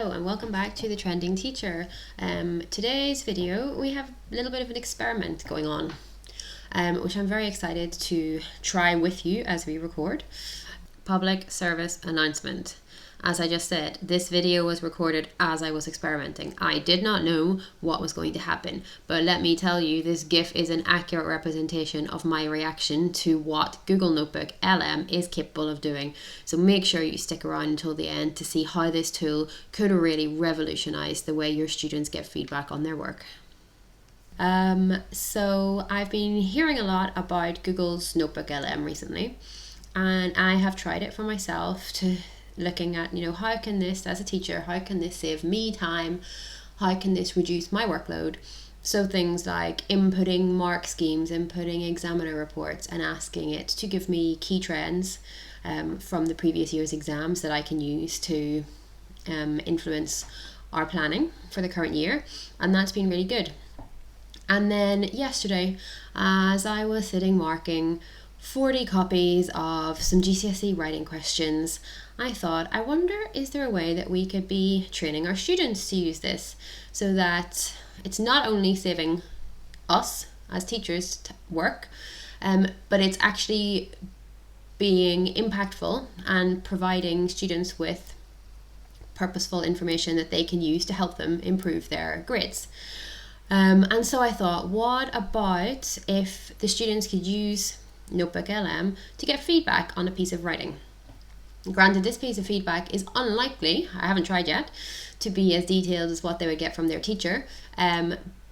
Hello and welcome back to the Trending Teacher. Today's video we have a little bit of an experiment going on, which I'm very excited to try with you as we record. Public service announcement. As I just said, this video was recorded as I was experimenting. I did not know what was going to happen, but let me tell you, this GIF is an accurate representation of my reaction to what Google Notebook LM is capable of doing. So make sure you stick around until the end to see how this tool could really revolutionize the way your students get feedback on their work. So I've been hearing a lot about Google's Notebook LM recently, and I have tried it for myself to looking at, how can this, as a teacher, how can this save me time? How can this reduce my workload? So things like inputting mark schemes, inputting examiner reports, and asking it to give me key trends from the previous year's exams that I can use to influence our planning for the current year. And that's been really good. And then yesterday, as I was sitting marking 40 copies of some GCSE writing questions, I thought, I wonder, is there a way that we could be training our students to use this so that it's not only saving us as teachers work, but it's actually being impactful and providing students with purposeful information that they can use to help them improve their grades. And so I thought, what about if the students could use Notebook LM to get feedback on a piece of writing? Granted, this piece of feedback is unlikely, I haven't tried yet, to be as detailed as what they would get from their teacher,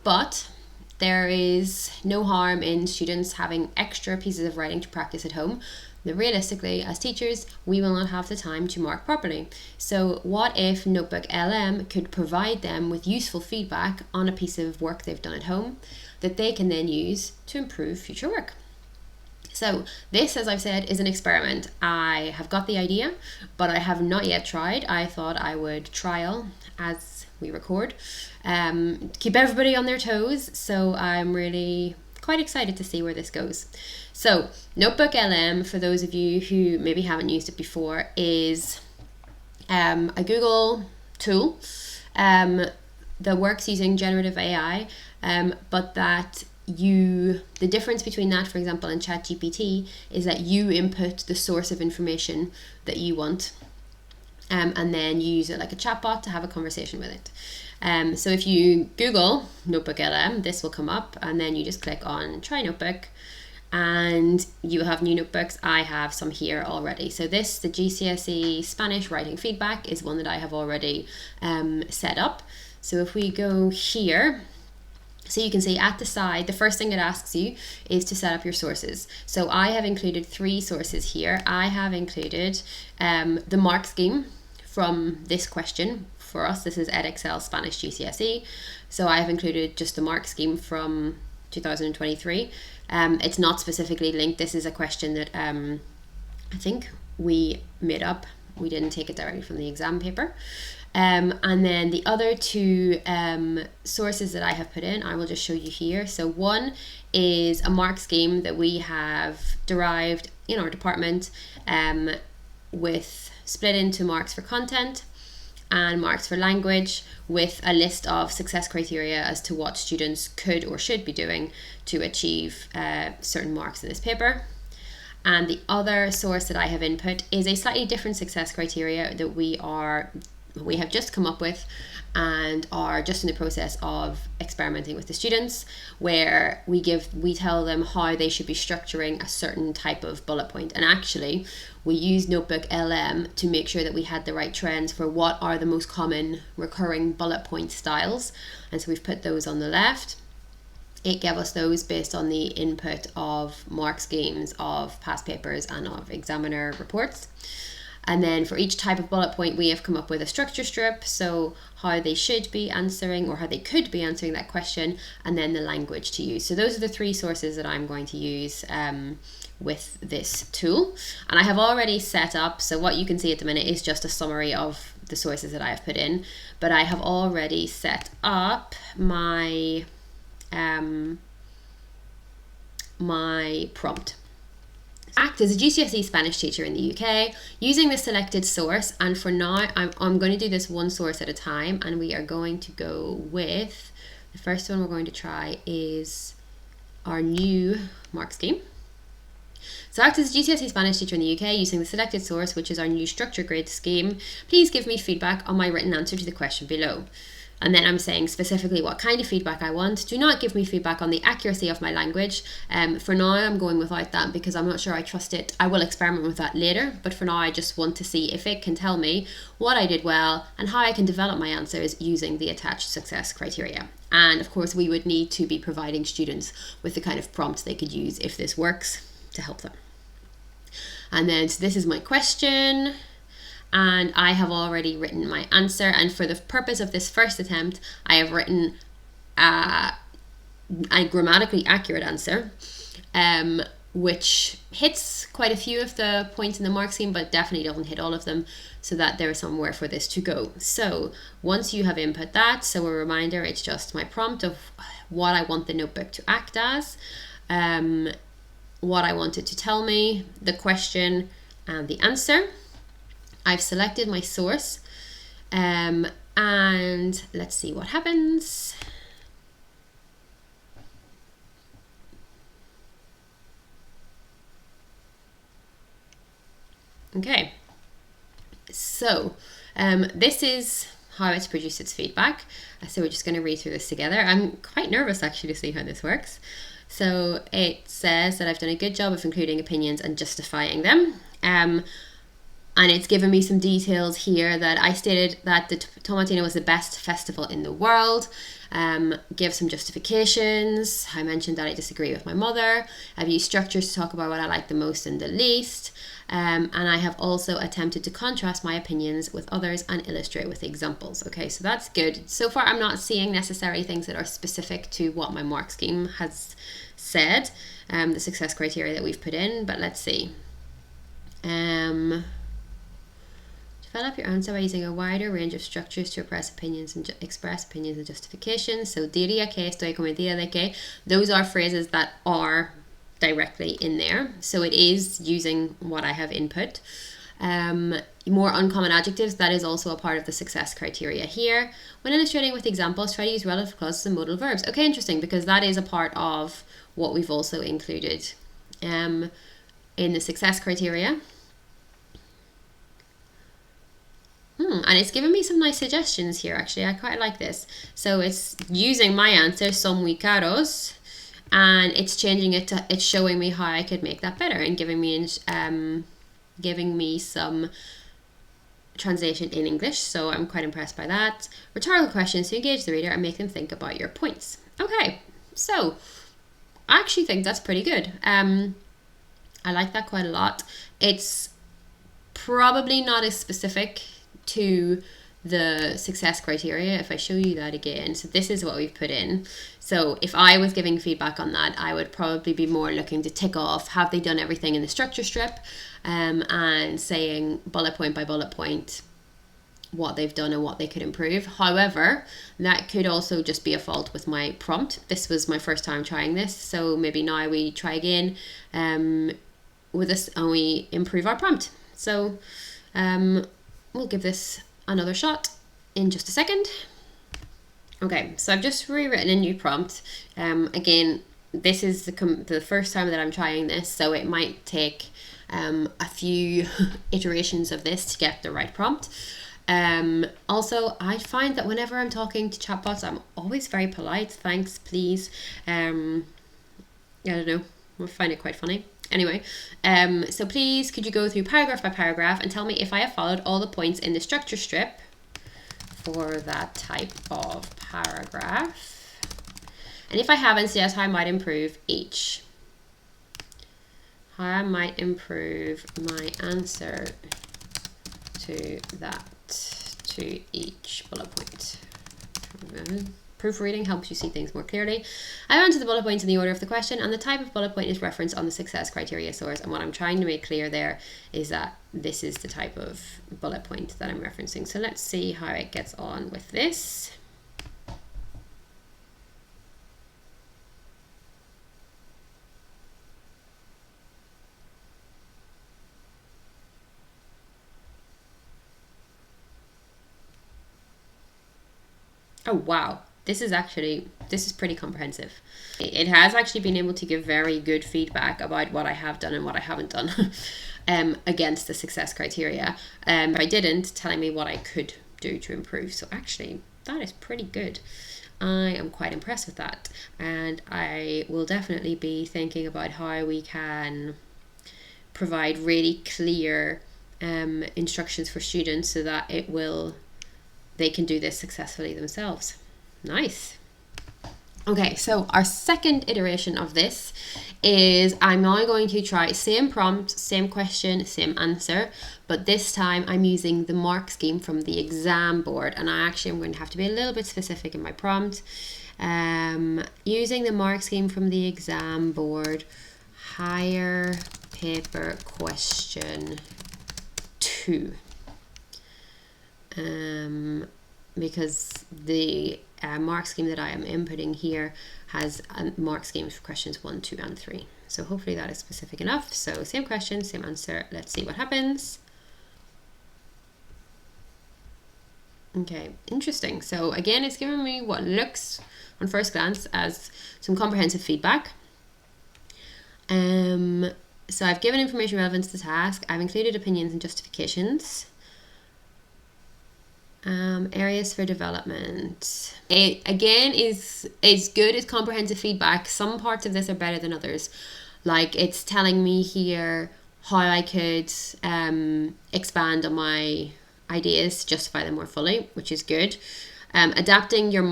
but there is no harm in students having extra pieces of writing to practice at home. Now, realistically, as teachers, we will not have the time to mark properly. So what if Notebook LM could provide them with useful feedback on a piece of work they've done at home that they can then use to improve future work? So this, as I've said, is an experiment. I have got the idea, but I have not yet tried. I thought I would trial as we record, keep everybody on their toes. So I'm really quite excited to see where this goes. So Notebook LM, for those of you who maybe haven't used it before, is a Google tool that works using generative AI, but that the difference between that, for example, and ChatGPT is that you input the source of information that you want, and then you use it like a chatbot to have a conversation with it. So if you Google Notebook LM, this will come up, and then you just click on Try Notebook, and you have new notebooks. I have some here already. So the GCSE Spanish writing feedback is one that I have already set up. So if we go here, so you can see at the side, the first thing it asks you is to set up your sources. So I have included 3 sources here. I have included the mark scheme from this question. For us, this is Edexcel Spanish GCSE. So I have included just the mark scheme from 2023. It's not specifically linked. This is a question that I think we made up. We didn't take it directly from the exam paper. And then the other 2 sources that I have put in, I will just show you here. So one is a mark scheme that we have derived in our department, with split into marks for content and marks for language, with a list of success criteria as to what students could or should be doing to achieve certain marks in this paper. And the other source that I have input is a slightly different success criteria that we have just come up with and are just in the process of experimenting with the students, where we tell them how they should be structuring a certain type of bullet point. And actually we use Notebook LM to make sure that we had the right trends for what are the most common recurring bullet point styles, and so we've put those on the left. It gave us those based on the input of mark schemes of past papers and of examiner reports. And then for each type of bullet point, we have come up with a structure strip, so how they should be answering or how they could be answering that question, and then the language to use. So those are the 3 sources that I'm going to use with this tool. And I have already set up, so what you can see at the minute is just a summary of the sources that I have put in, but I have already set up my my prompt. act as a GCSE Spanish teacher in the UK using the selected source. And for now, I'm going to do this one source at a time, and we are going to go with, the first one we're going to try is our new mark scheme. So act as a GCSE Spanish teacher in the UK using the selected source, which is our new structure grid scheme. Please give me feedback on my written answer to the question below. And then I'm saying specifically what kind of feedback I want. Do not give me feedback on the accuracy of my language. For now, I'm going without that because I'm not sure I trust it. I will experiment with that later, but for now, I just want to see if it can tell me what I did well and how I can develop my answers using the attached success criteria. And of course, we would need to be providing students with the kind of prompts they could use if this works to help them. And then, so this is my question. And I have already written my answer, and for the purpose of this first attempt I have written a grammatically accurate answer, which hits quite a few of the points in the mark scheme but definitely doesn't hit all of them, so that there is somewhere for this to go. So once you have input that, so a reminder, it's just my prompt of what I want the notebook to act as, what I want it to tell me, the question and the answer. I've selected my source, and let's see what happens. Okay, so this is how it's produced its feedback. So we're just going to read through this together. I'm quite nervous actually to see how this works. So it says that I've done a good job of including opinions and justifying them. And it's given me some details here that I stated that the Tomatina was the best festival in the world. Give some justifications. I mentioned that I disagree with my mother. I've used structures to talk about what I like the most and the least. And I have also attempted to contrast my opinions with others and illustrate with examples. Okay, so that's good. So far, I'm not seeing necessary things that are specific to what my mark scheme has said, the success criteria that we've put in, but let's see. Develop your answer by using a wider range of structures to express opinions and justifications. So diría que, estoy convencida de que, those are phrases that are directly in there. So it is using what I have input. More uncommon adjectives, that is also a part of the success criteria here. When illustrating with examples, try to use relative clauses and modal verbs. Okay, interesting, because that is a part of what we've also included in the success criteria. And it's given me some nice suggestions here, actually. I quite like this. So it's using my answer, son muy caros, and it's changing it to, it's showing me how I could make that better and giving me some translation in English. So I'm quite impressed by that. Rhetorical questions to engage the reader and make them think about your points. Okay, so I actually think that's pretty good. I like that quite a lot. It's probably not as specific to the success criteria if I show you that again. So this is what we've put in. So if I was giving feedback on that, I would probably be more looking to tick off, have they done everything in the structure strip, and saying bullet point by bullet point what they've done and what they could improve. However, that could also just be a fault with my prompt. This was my first time trying this, so maybe now we try again with this and we improve our prompt. So we'll give this another shot in just a second. Okay, so I've just rewritten a new prompt. Again, this is the first time that I'm trying this, so it might take a few iterations of this to get the right prompt. Also, I find that whenever I'm talking to chatbots, I'm always very polite. Thanks, please. I don't know, I find it quite funny. Anyway, so please could you go through paragraph by paragraph and tell me if I have followed all the points in the structure strip for that type of paragraph, and if I haven't, suggest how I might improve each. How I might improve my answer to each bullet point. Proofreading helps you see things more clearly. I answered the bullet points in the order of the question, and the type of bullet point is referenced on the success criteria source. And what I'm trying to make clear there is that this is the type of bullet point that I'm referencing. So let's see how it gets on with this. Oh, wow. This is pretty comprehensive. It has actually been able to give very good feedback about what I have done and what I haven't done against the success criteria. But I didn't, telling me what I could do to improve. So actually, that is pretty good. I am quite impressed with that. And I will definitely be thinking about how we can provide really clear instructions for students so that they can do this successfully themselves. Nice. Okay, so our second iteration of this is I'm now going to try same prompt, same question, same answer, but this time I'm using the mark scheme from the exam board, and I actually am going to have to be a little bit specific in my prompt. Using the mark scheme from the exam board, higher paper question 2. Because the mark scheme that I am inputting here has mark schemes for questions 1, 2, and 3. So hopefully that is specific enough. So same question, same answer. Let's see what happens. Okay, interesting. So again, it's giving me what looks on first glance as some comprehensive feedback. So I've given information relevant to the task. I've included opinions and justifications. Areas for development. It again is good as comprehensive feedback. Some parts of this are better than others. Like it's telling me here how I could expand on my ideas to justify them more fully, which is good. Adapting your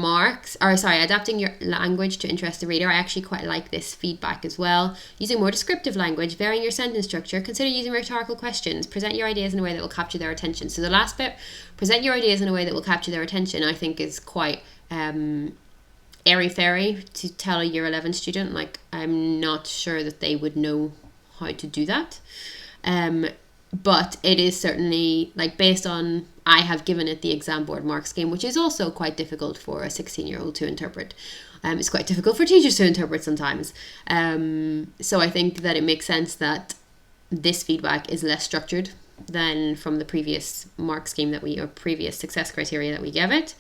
language to interest the reader. I actually quite like this feedback as well. Using more descriptive language, varying your sentence structure, consider using rhetorical questions, present your ideas in a way that will capture their attention. So the last bit, present your ideas in a way that will capture their attention, I think is quite airy-fairy to tell a year 11 student. Like, I'm not sure that they would know how to do that. But it is certainly, like, based on, I have given it the exam board mark scheme, which is also quite difficult for a 16-year-old to interpret. It's quite difficult for teachers to interpret sometimes. So I think that it makes sense that this feedback is less structured than from the previous mark scheme or previous success criteria that we gave it.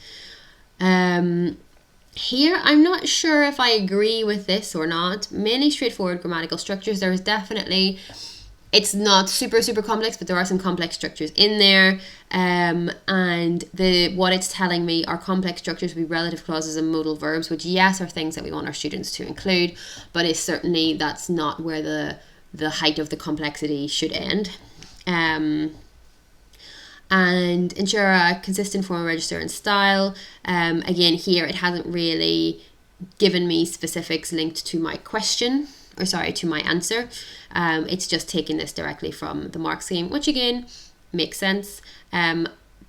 Here, I'm not sure if I agree with this or not. Mainly straightforward grammatical structures. There is definitely... It's not super complex, but there are some complex structures in there, and what it's telling me are complex structures with relative clauses and modal verbs, which yes are things that we want our students to include, but it's certainly that's not where the height of the complexity should end. And ensure a consistent form of register and style. Again, here it hasn't really given me specifics linked to my question. To my answer. It's just taking this directly from the mark scheme, which again makes sense.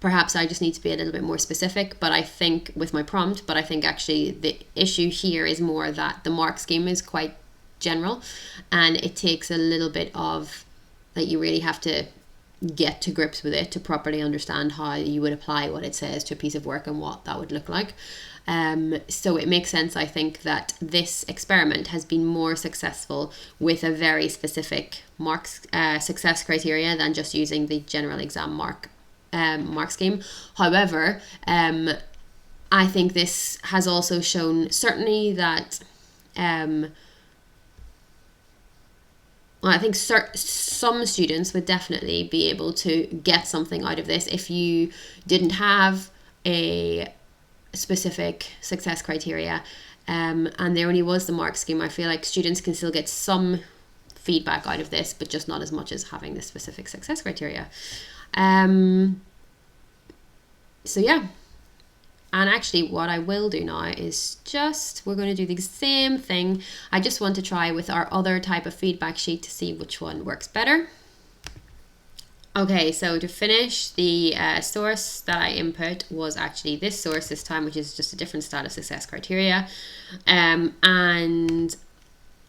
Perhaps I just need to be a little bit more specific, but I think with my prompt, but I think actually the issue here is more that the mark scheme is quite general, and it takes a little bit of, like, you really have to get to grips with it to properly understand how you would apply what it says to a piece of work and what that would look like. So it makes sense, I think, that this experiment has been more successful with a very specific success criteria than just using the general exam mark scheme. However, I think this has also shown certainly that I think some students would definitely be able to get something out of this if you didn't have a specific success criteria and there only was the mark scheme. I feel like students can still get some feedback out of this, but just not as much as having the specific success criteria. So yeah, and actually what I will do now is we're going to do the same thing. I just want to try with our other type of feedback sheet to see which one works better. Okay, so to finish, the source that I input was actually this source this time, which is just a different style of success criteria. And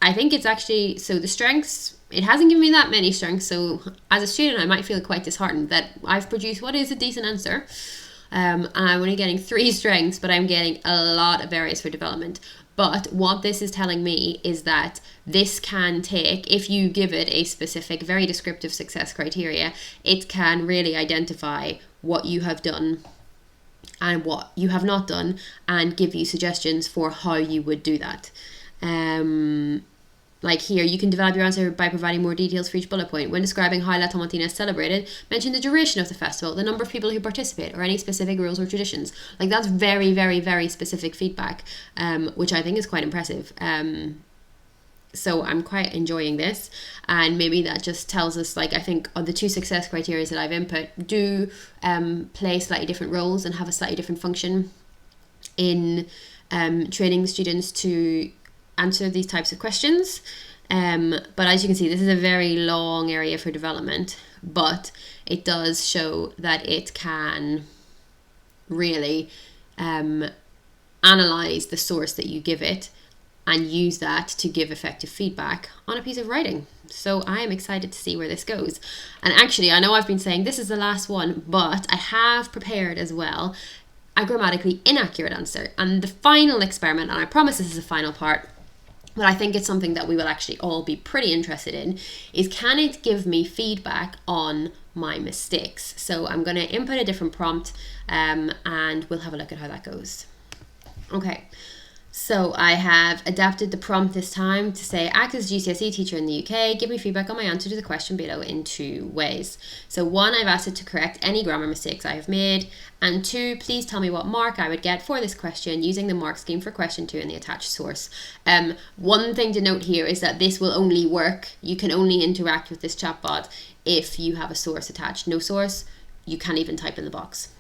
I think it's actually, so the strengths, it hasn't given me that many strengths. So as a student, I might feel quite disheartened that I've produced what is a decent answer. And I'm only getting 3 strengths, but I'm getting a lot of areas for development. But what this is telling me is that this can take, if you give it a specific, very descriptive success criteria, it can really identify what you have done and what you have not done, and give you suggestions for how you would do that. Like here, you can develop your answer by providing more details for each bullet point. When describing how La Tomatina is celebrated, mention the duration of the festival, the number of people who participate, or any specific rules or traditions. Like, that's very, very, very specific feedback, which I think is quite impressive. So I'm quite enjoying this, and maybe that just tells us, like, I think on the 2 success criteria that I've input do play slightly different roles and have a slightly different function in training students to answer these types of questions. But as you can see, this is a very long area for development, but it does show that it can really analyze the source that you give it and use that to give effective feedback on a piece of writing. So I am excited to see where this goes. And actually, I know I've been saying this is the last one, but I have prepared as well a grammatically inaccurate answer. And the final experiment, and I promise this is the final part, but I think it's something that we will actually all be pretty interested in, is can it give me feedback on my mistakes? So I'm going to input a different prompt and we'll have a look at how that goes. Okay. So I have adapted the prompt this time to say, act as a GCSE teacher in the UK, give me feedback on my answer to the question below in 2 ways. So 1, I've asked it to correct any grammar mistakes I have made, and 2, please tell me what mark I would get for this question using the mark scheme for question 2 in the attached source. One thing to note here is that this will only work, you can only interact with this chatbot if you have a source attached. No source, you can't even type in the box.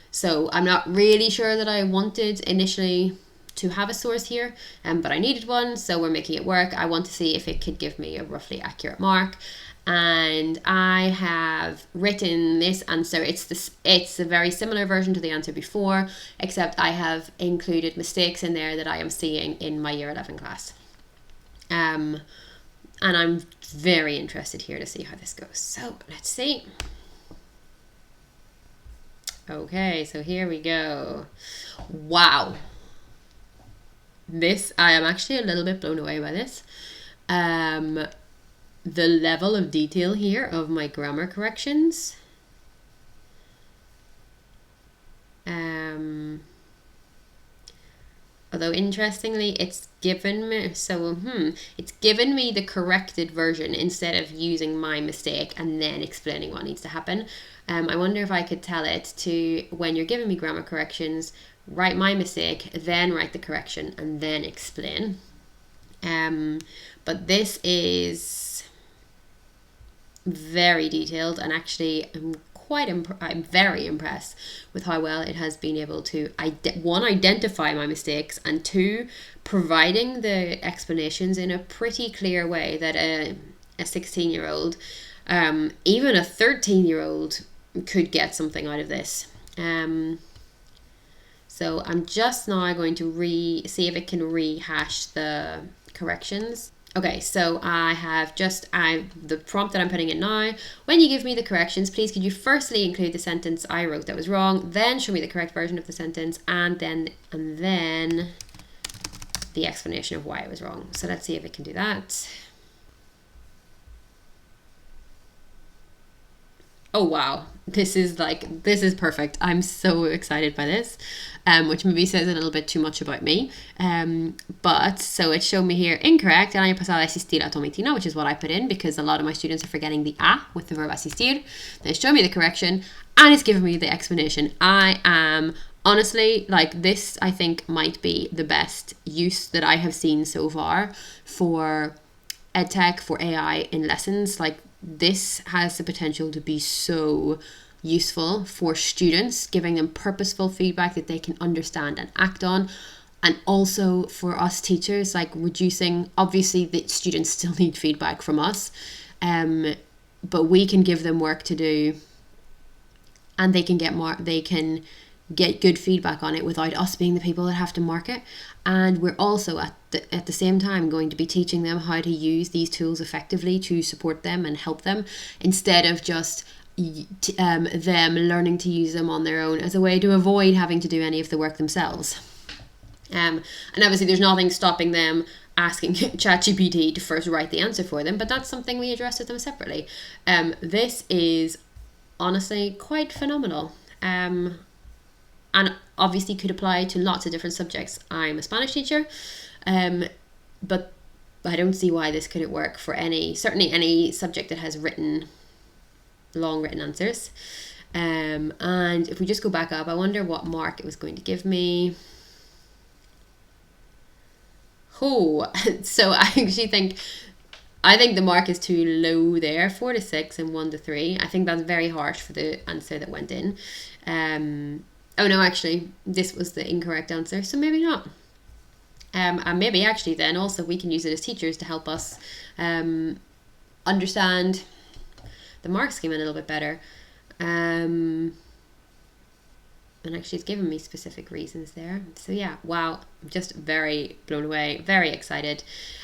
So I'm not really sure that I wanted initially to have a source here, but I needed one, so we're making it work. I want to see if it could give me a roughly accurate mark, and I have written this answer. It's a very similar version to the answer before, except I have included mistakes in there that I am seeing in my year 11 class, and I'm very interested here to see how this goes. So let's see. Okay, so here we go. Wow. This, I am actually a little bit blown away by this. The level of detail here of my grammar corrections. Although interestingly, it's given me, it's given me the corrected version instead of using my mistake and then explaining what needs to happen. I wonder if I could tell it to, when you're giving me grammar corrections, write my mistake, then write the correction, and then explain. But this is very detailed, and actually I'm very impressed with how well it has been able to, 1, identify my mistakes, and 2, providing the explanations in a pretty clear way that a 16-year-old, even a 13-year-old could get something out of this. So I'm just now going to see if it can rehash the corrections. Okay, so I have the prompt that I'm putting in now. When you give me the corrections, please could you firstly include the sentence I wrote that was wrong, then show me the correct version of the sentence, and then the explanation of why it was wrong. So let's see if it can do that. Oh wow, this is perfect. I'm so excited by this, which maybe says a little bit too much about me. But so it showed me here incorrect, el año pasado asistir a Tomatina, which is what I put in because a lot of my students are forgetting the a with the verb asistir. Then it showed me the correction and it's given me the explanation. I am honestly, like, this I think might be the best use that I have seen so far for EdTech, for AI in lessons. Like, this has the potential to be so useful for students, giving them purposeful feedback that they can understand and act on, and also for us teachers, like reducing, obviously the students still need feedback from us, but we can give them work to do and they can get good feedback on it without us being the people that have to mark it. And we're also at the same time going to be teaching them how to use these tools effectively to support them and help them, instead of just them learning to use them on their own as a way to avoid having to do any of the work themselves. And obviously there's nothing stopping them asking ChatGPT to first write the answer for them, but that's something we address with them separately. This is honestly quite phenomenal. and obviously could apply to lots of different subjects. I'm a Spanish teacher, but I don't see why this couldn't work for certainly any subject that has long written answers. And if we just go back up, I wonder what mark it was going to give me. So I actually think the mark is too low there, 4 to 6 and 1 to 3. I think that's very harsh for the answer that went in. Oh no, actually, this was the incorrect answer, so maybe not. And maybe actually then also we can use it as teachers to help us understand the mark scheme a little bit better. And actually it's given me specific reasons there. So yeah, wow, I'm just very blown away, very excited.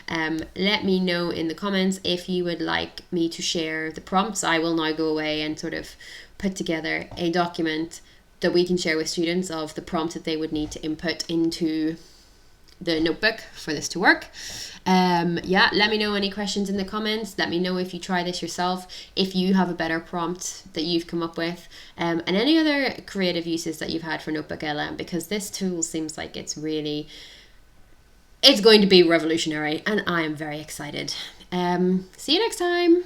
Let me know in the comments if you would like me to share the prompts. I will now go away and sort of put together a document that we can share with students of the prompt that they would need to input into the notebook for this to work. Yeah, let me know any questions in the comments. Let me know if you try this yourself, if you have a better prompt that you've come up with, and any other creative uses that you've had for Notebook LM, because this tool seems like it's going to be revolutionary, and I am very excited. See you next time.